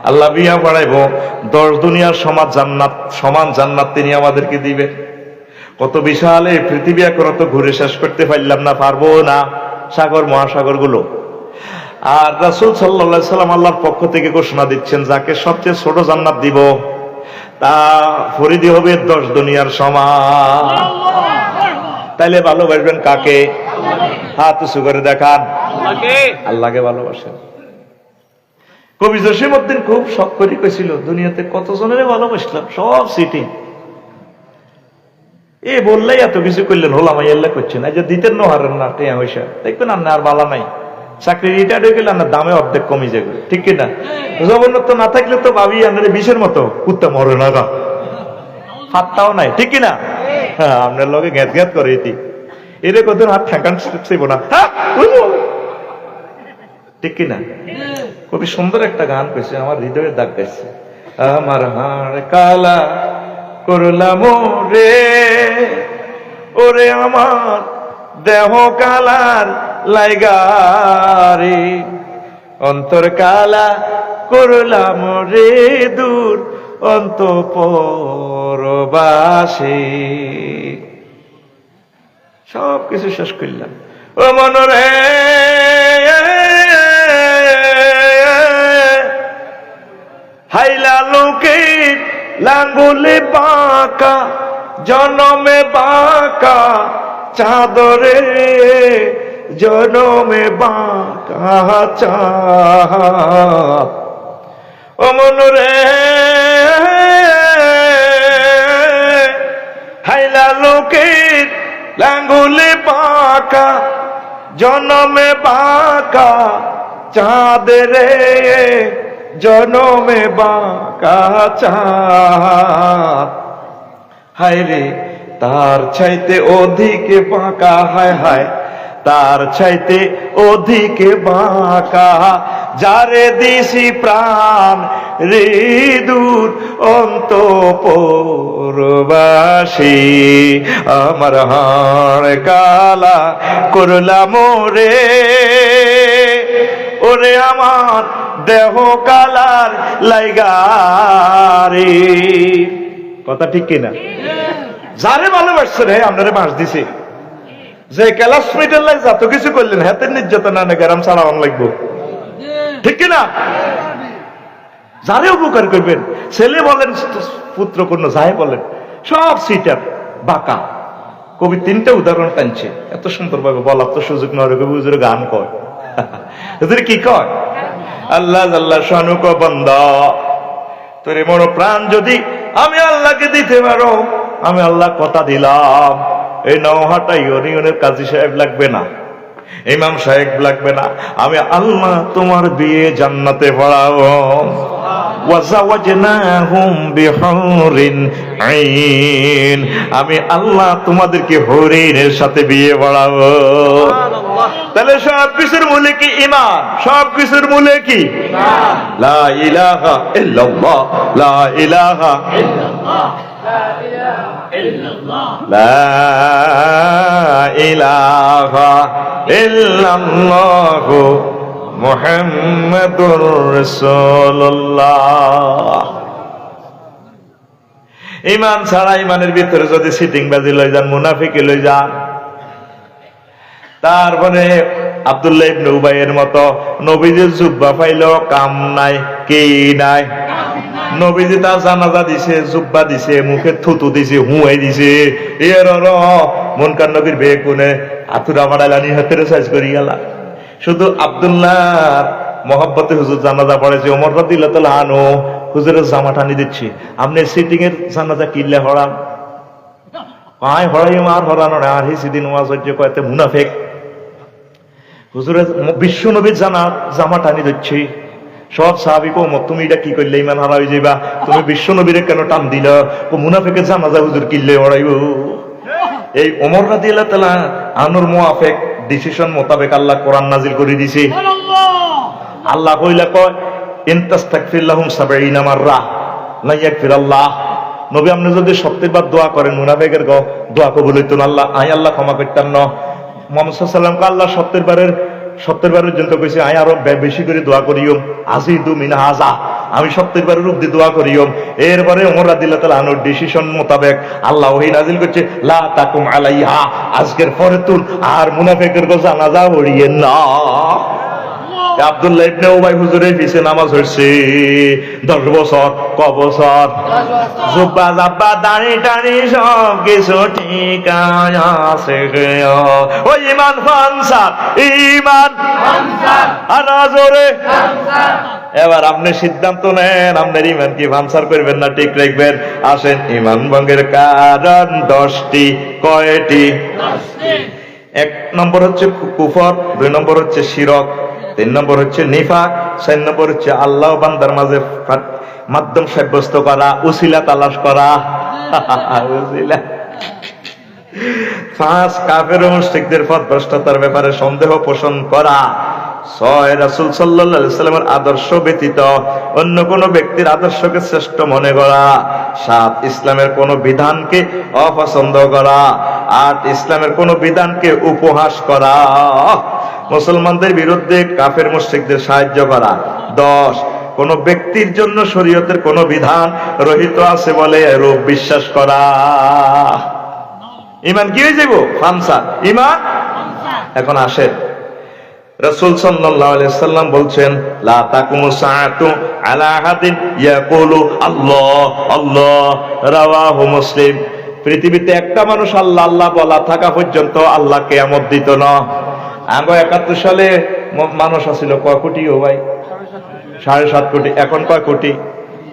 আল্লাহ বিয়া বাড়াইবো, 10 দুনিয়ার সমান জান্নাত তিনি আমাদেরকে দিবেন। কত বিশাল এই পৃথিবী এখনো তো ঘুরে শেষ করতে পারলাম না, পারবো না, সাগর মহাসাগর গুলো। আর রাসূল সাল্লাল্লাহু আলাইহি সাল্লাম আল্লাহর পক্ষ থেকে ঘোষণা দিচ্ছেন, যাকে সবচেয়ে ছোট জান্নাত দিব তা ফরিদি হবে 10 দুনিয়ার সমান। তাইলে ভালোবাসবেন কাকে? হাত উঁচু করে দেখান। আল্লাহকে ভালোবাসেন। কবি জসীমউদ্দিন খুব শখ করে কইছিল, দুনিয়াতে কত জনের ভালোবাসলাম, সব সিটিং। এ বললেই এত কিছু করলেন, হোলাম আল্লাহ করছেন। এই যে দিতেন নোহারেন না টেয়া পয়সা, দেখবেন আর না আর বালা নাই, চাকরি রিটায়ার্ড হয়ে গেলে না দামে অর্ধেক কমে যাবে, ঠিক কিনা? জগন্নাথ না থাকলে তো ভাবি আপনার বিষের মতো কুত্তা মরে না, হাতটাও নাই, ঠিক কিনা? হ্যাঁ, আপনার লগে গ্যাত গ্যাত করে এটি এর কতদিন হাত ঠেকান ছিল না, ঠিক কিনা? খুবই সুন্দর একটা গান কইছে, আমার হৃদয়ের দাগ গেছে। আমার হাড় কালা করলাম রে, ওরে আমার দেহ কালার লাইগারে, অন্তর কালা করলাম রে দূর অন্তঃপরবাসে। সব কিছু শেষ করলাম। ও মনরে হাইলা লোকের লাঙ্গুলে বাঁকা, জনমে বাঁকা চাদরে, জনমে বাঁকা চাঁদ। ও মনরে হাইলা লোকের লাঙ্গুলে বাঁকা, জনমে বাঁকা চাঁদরে, জনমে বাঁকা চাঁদ। হায় রে তার চাইতে অধিকে বাঁকা, হায় হায় তার চাইতে অধিকে বাঁকা, যারে দিছি প্রাণ রে দূর অন্তঃপরবাসী। আমার হাড় কালা করলাম রে, ওরে আমার দেহ কালার লাইগারে। কথা ঠিক কিনা? যারে ভালোবাসছেন হে আপনারে মাস দিছে, যে ক্লাসমেটের লাই যত কিছু করলেন হাতের নির্যাতন না গ্রাম চালান লাগবো, ঠিক কিনা? যারে উপকার করবেন, ছেলে বলেন পুত্র কন্যা যাই বলেন, সব সিটার বাঁকা। কবি 3টা উদাহরণ টানছে, এত সুন্দর ভাবে বলার তো সুযোগ নয়, হুজুরে গান কয়, হুজুরে কি কয়? আল্লাহ আল্লাহ শানুক বান্দা, তোর মন প্রাণ যদি আমি আল্লাহকে দিতে পারো, আমি আল্লাহ কথা দিলাম, এই নওহাটা ইউনিয়নের কাজী সাহেব লাগবে না, ইমাম সাহেব লাগবে না, আমি আল্লাহ তোমার বিয়ে জান্নাতে পড়াবো। ওয়াজাওয়াজনাহুম বিহুরিন আইন, আমি আল্লাহ তোমাদেরকে হরিণের সাথে বিয়ে পড়াবো। তাহলে সব কিছুর মূলে কি? ঈমান। সব কিছুর মূলে কি? লা ইলাহা ইল্লাল্লাহ, লা ইলাহা ইল্লাল্লাহ, লা ইলাহা ইল্লাল্লাহ মুহাম্মাদুর রাসূলুল্লাহ। ঈমান ছাড়া, ঈমানের ভিতরে যদি সিটিংবাজি লই যান, মুনাফিকি লই যান, তারপরে আব্দুল্লাহ ইবনে উবাইয়ের মতো নবীজির জুব্বা পাইলো কাম নাই, কি নাই। নবীজি তার জানাজা দিছে, জুব্বা দিছে, মুখে থুতু দিছে, হুঁয়াই দিছে, এর মুনকার নবীর বে কোনে আতুরা বাড়াইলানি হাতের সাইজ করি গেলা। শুধু আব্দুল্লাহ মহব্বতে হুজুর জানাজা পড়েছে, ওমর রাদিয়াল্লাহু তাআলা আনহু হুজুরের জামা টানি দিচ্ছি, আপনি সিটিং এর জানাজা কিনলে হরাম আয় হরাই আর হরানো না, আর হিসিদিন ওয়াজ হচ্ছে কয়েতে মুনাফিক। হুজুরের বিশ্ব নবীর জামা টানি দিচ্ছি, সব সাহাবী কো তুমি এটা কি করলে, ইমান হারা হয়ে যাইবা, তুমি বিশ্ব নবীরে কেন টান দিল? ও মুনাফিকের জানাজা হুজুর কিনলে হরাইব। এই ওমর রাদিয়াল্লাহু তাআলা আনুর মুআফিক ডিসিশন মোতাবেক আল্লাহ কোরআন নাজিল করে দিয়েছে। আল্লাহ কইলা কয় ইনতাস্তাগফির লাহুম ৭০ মাররা লা ইয়াগফিরাল্লাহ। নবী আপনি যদি ৭০ বার দোয়া করেন মুনাফিকের দোয়া কবুল হইতো না, আল্লাহ ক্ষমা করতেন না। মুহাম্মদ সাল্লাল্লাহু আলাইহি ওয়াসাল্লাম আল্লাহ ৭০ বারের জন্য কইছে আরো বেশি করে দোয়া করিও, আজিদু মিন হাযা, আমি ৭০ বারের উপরে দোয়া করিও। এরপরে ওমর রাদিয়াল্লাহু তাআলা আনহুর ডিসিশন মোতাবেক আল্লাহ ওহী নাযিল করছে লা তাকুম আলাইহা, আজকের পরে তুল আর মুনাফিকের জানাজা পড়িয়েন না। আব্দুল্লাহ ইবনে উবাই হুজুরের পিছে নামাজ হচ্ছে 10 বছর। ক বছর? জুব্বা জাব্বা দাড়ি টাড়ি সব কিছু ঠিক আছে। ও ইমান ফানসার, ইমান আর জোরে। এবার আপনি সিদ্ধান্ত নেন আপনার ইমান কি ফানসার করবেন না ঠিক রাখবেন। আসেন, ইমান ভঙ্গের কারণ 10টি। কয়টি? 1 নম্বর হচ্ছে কুফর, 2 নম্বর হচ্ছে শিরক, 3 নম্বর হচ্ছে নিফাক, 4 নম্বর হচ্ছে আল্লাহ বান্দার মাঝে মাধ্যম সাব্যস্ত করা, উসিলা তালাশ করা। উসিলা। 5 কাফের ও মুশরিকদের পথভ্রষ্টতার ব্যাপারে সন্দেহ পোষণ করা। 6 রাসূল সাল্লাল্লাহু আলাইহি ওয়াসাল্লামের আদর্শ ব্যতীত অন্য কোন ব্যক্তির আদর্শকে শ্রেষ্ঠ মনে করা। 7 ইসলামের কোন বিধানকে অপছন্দ করা। 8 ইসলামের কোন বিধানকে উপহাস করা। মুসলমানদের বিরুদ্ধে কাফের মুশরিকদের সাহায্য করা। 10 কোন ব্যক্তির জন্য শরীয়তের কোন বিধান রহিত আছে বলে এরূপ বিশ্বাস করা। ঈমান কি হয়ে যাব? ফানসা। ঈমান। এখন আসেন, রাসূল সাল্লাল্লাহু আলাইহি ওয়াসাল্লাম বলছেন লা তাকুমু সাআতু আলা আহাদিন ইয়াকুলু আল্লাহ আল্লাহ, রাওয়াহু মুসলিম। পৃথিবীতে একটা মানুষ আল্লাহ আল্লাহ বলা থাকা পর্যন্ত আল্লাহ কিয়ামত দিত না। আগে 71 সালে মানুষ আছিল কয় কোটি? ও ভাই 7.5 কোটি। এখন কয় কোটি?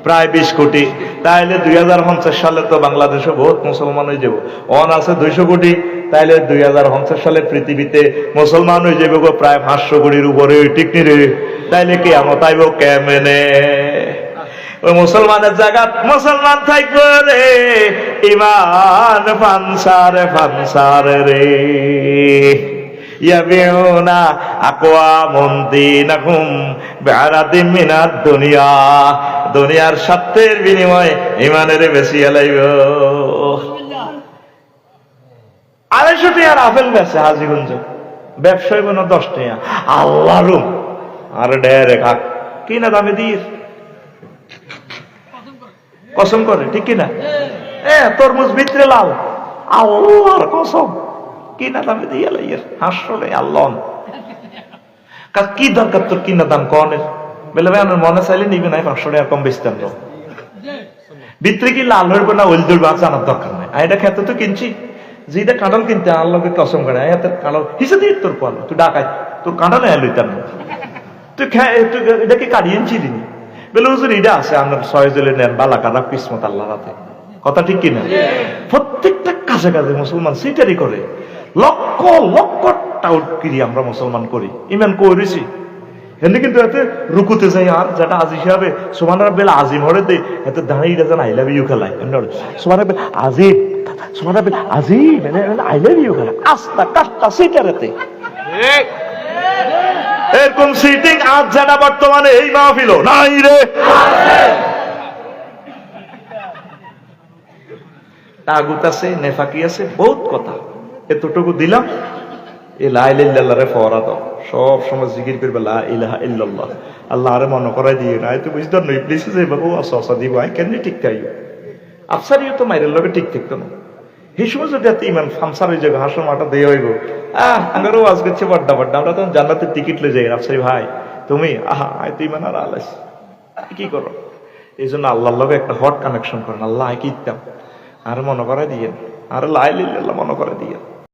প্রায় 20 কোটি। তাইলে 2050 সালে তো বাংলাদেশে বহুত মুসলমান হয়ে যাব। অন আছে 200 কোটি। তাইলে 2050 সালে পৃথিবীতে মুসলমান হয়ে যাবে প্রায় 500 কোটির উপরে। ঠিক নি রে? তাইলে কিয়ামত আইব কেমনে? ওই মুসলমানের জায়গা মুসলমান থাকবে রে, ঈমান ফানসারে ফানসারে রে। ইয়াবিউনা আকওয়ামুন দীনাহুম বিআরাদিন মিনাদ দুনিয়া, দুনিয়ার স্বার্থের বিনিময়ে ঈমানের বেশি আলাইব। 250 টাকার আপেল বেচে হাজীগঞ্জ, ব্যবসায় কোনো 10 টাকা। আল্লাহর আর ডেরে খাক কি না দামে দিয়ে কসম করে, ঠিক কিনা? তরমুজ ভিতরে লাল, আল্লাহর কসম কিনা দামে দিয়ে লাইয়ের হাসলে আল্লাহ। কি দরকার তোর কিনা দাম কনের? বলে ভাই আমার মনে চাইলে নিবে না, 500 টাকা কম বেচতাম না। ভিতরে কি লাল হইবে না ওইল ধরবে জানার দরকার নাই। এটা খেতে তো কিনছি, যেটা কাঁঠাল কিনতে আল্লাহকে কসম করে কাঁঠাল হিসেবে তোর পালো, তুই ডাকাই তোর কাঁঠাল লইতাম না, তুই এটাকে কাটিয়ে ছিলিনি। বলে হুজুর এটা আছে আপনার 6 জলে নেন, বালা কাটা কিসমত আল্লাহ রাতে। কথা ঠিক কিনা? প্রত্যেকটা কাজে কাজে মুসলমান সিটারি করে। লক্ষ লক্ষ টাউটগিরি আমরা মুসলমান করি, ইমান করেছি। এমনি কিন্তু এতে রুকুতে যাই আর যেটা আজি হিসাবে সুবহান রাব্বিল আজিম হরে দে এতে দাঁড়িয়ে যেন আই লাভ ইউ খেলায়। সুবহান রাব্বিল আজিম, সুবহান রাব্বিল আজিম আই লাভ ইউ খেলা আস্তা কাটটা সিটারেতে। এরকম সিটিং আজ যেটা বর্তমানে এই মাহফিল নাই রে। তাগুত আছে, নেফাকি আছে, বহুত কথা। এতটুকু দিলাম, এই লা ইলাহা ইল্লাল্লাহ রে ফওয়ারা দাও, সব সময় জিকির করবে লা ইলাহা ইল্লাল্লাহ। আল্লাহ আরে মনে করাই দিয়ে না তো বুঝতে নই প্লিজ যে বাবু আসা দিব আই কেন ঠিক তাই আফসারিও তো মাইরের লগে ঠিক থাকতো না। এই সময় যদি এত ইমান ফামসার হয়ে যাবে, হাসর মাটা দিয়ে হইব আঙ্গারও আজ গেছে বড্ডা বড্ডা, আমরা তখন জান্নাতের টিকিট লয়ে যাই। আফসারি ভাই তুমি আই তো ইমান আর আলাস কি করো? এই জন্য আল্লাহর লগে একটা হট কানেকশন করেন। আল্লাহ কি ইতাম আর মনে করাই দিয়ে, আর লা ইলাহা ইল্লাল্লাহ মনে করে দিয়ে।